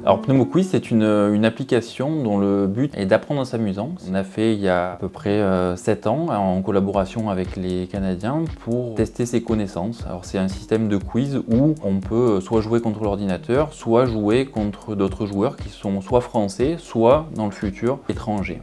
Alors PneumoQuiz, c'est une application dont le but est d'apprendre en s'amusant. On a fait il y a à peu près 7 ans en collaboration avec les Canadiens pour tester ses connaissances. Alors c'est un système de quiz où on peut soit jouer contre l'ordinateur, soit jouer contre d'autres joueurs qui sont soit français, soit dans le futur étrangers.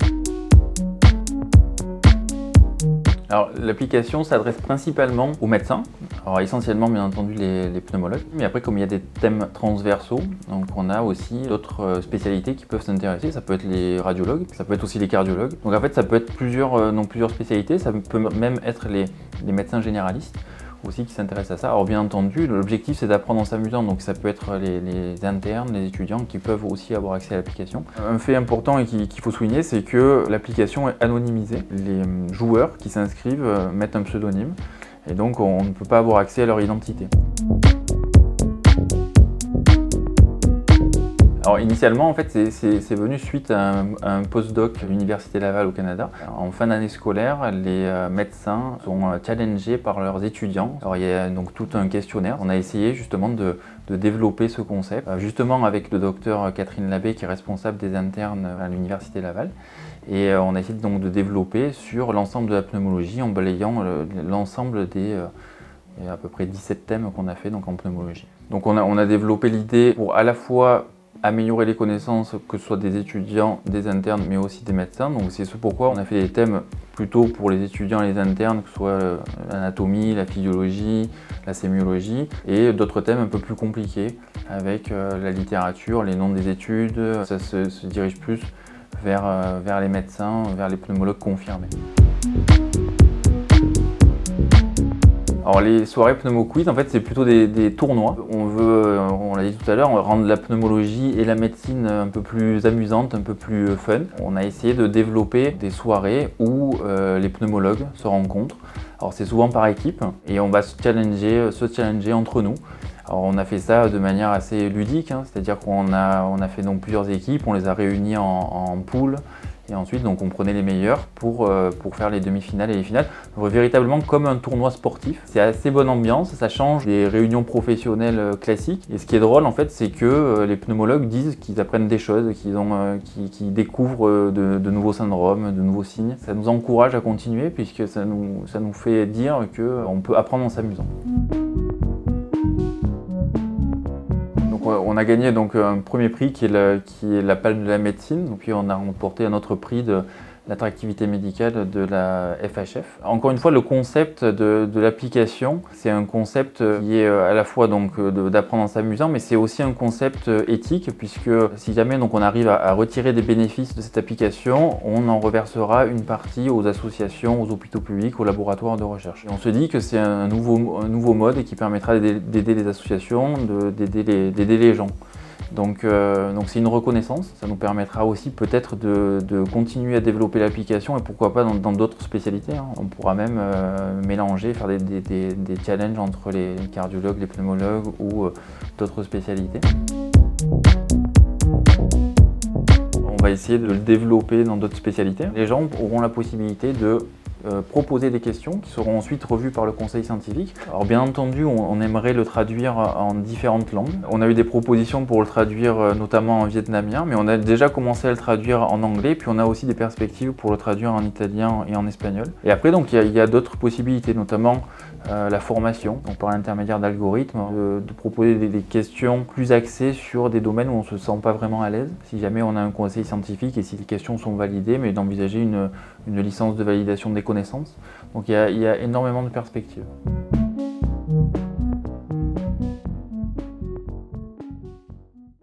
Alors l'application s'adresse principalement aux médecins, alors essentiellement bien entendu les pneumologues, mais après comme il y a des thèmes transversaux, donc on a aussi d'autres spécialités qui peuvent s'intéresser. Ça peut être les radiologues, ça peut être aussi les cardiologues. Donc en fait ça peut être plusieurs spécialités, ça peut même être les médecins généralistes aussi qui s'intéressent à ça. Alors bien entendu, l'objectif c'est d'apprendre en s'amusant, donc ça peut être les internes, les étudiants qui peuvent aussi avoir accès à l'application. Un fait important et qu'il faut souligner, c'est que l'application est anonymisée. Les joueurs qui s'inscrivent mettent un pseudonyme et donc on ne peut pas avoir accès à leur identité. Alors initialement, en fait, c'est venu suite à un postdoc à l'Université Laval au Canada. En fin d'année scolaire, les médecins sont challengés par leurs étudiants. Alors il y a donc tout un questionnaire. On a essayé justement de développer ce concept, justement avec le docteur Catherine Labbé qui est responsable des internes à l'Université Laval. Et on a essayé donc de développer sur l'ensemble de la pneumologie en balayant l'ensemble des il y a à peu près 17 thèmes qu'on a fait donc en pneumologie. Donc on a développé l'idée pour à la fois améliorer les connaissances, que ce soit des étudiants, des internes, mais aussi des médecins. Donc c'est ce pourquoi on a fait des thèmes plutôt pour les étudiants et les internes, que ce soit l'anatomie, la physiologie, la sémiologie, et d'autres thèmes un peu plus compliqués, avec la littérature, les noms des études. Ça se dirige plus vers les médecins, vers les pneumologues confirmés. Alors les soirées PneumoQuiz, en fait, c'est plutôt des tournois. On veut, on l'a dit tout à l'heure, rendre la pneumologie et la médecine un peu plus amusantes, un peu plus fun. On a essayé de développer des soirées où les pneumologues se rencontrent. Alors c'est souvent par équipe et on va se challenger entre nous. Alors on a fait ça de manière assez ludique, c'est-à-dire qu'on a fait donc plusieurs équipes, on les a réunies en pool. Et ensuite, donc, on prenait les meilleurs pour faire les demi-finales et les finales. Donc, véritablement comme un tournoi sportif. C'est assez bonne ambiance, ça change des réunions professionnelles classiques. Et ce qui est drôle, en fait, c'est que les pneumologues disent qu'ils apprennent des choses, qu'ils découvrent de nouveaux syndromes, de nouveaux signes. Ça nous encourage à continuer puisque ça nous fait dire qu'on peut apprendre en s'amusant. On a gagné donc un premier prix qui est la Palme de la médecine, puis on a remporté un autre prix de l'attractivité médicale de la FHF. Encore une fois, le concept de l'application, c'est un concept qui est à la fois d'apprendre en s'amusant, mais c'est aussi un concept éthique, puisque si jamais on arrive à retirer des bénéfices de cette application, on en reversera une partie aux associations, aux hôpitaux publics, aux laboratoires de recherche. Et on se dit que c'est un nouveau mode qui permettra d'aider les associations, d'aider les gens. Donc c'est une reconnaissance, ça nous permettra aussi peut-être de continuer à développer l'application et pourquoi pas dans d'autres spécialités. On pourra même mélanger, faire des challenges entre les cardiologues, les pneumologues ou d'autres spécialités. On va essayer de le développer dans d'autres spécialités. Les gens auront la possibilité de proposer des questions qui seront ensuite revues par le conseil scientifique. Alors bien entendu, on aimerait le traduire en différentes langues. On a eu des propositions pour le traduire notamment en vietnamien, mais on a déjà commencé à le traduire en anglais, puis on a aussi des perspectives pour le traduire en italien et en espagnol. Et après, donc, il y a d'autres possibilités, notamment la formation, donc par l'intermédiaire d'algorithmes, de proposer des questions plus axées sur des domaines où on ne se sent pas vraiment à l'aise. Si jamais on a un conseil scientifique et si les questions sont validées, mais d'envisager une licence de validation des connaissances. Donc il y a énormément de perspectives.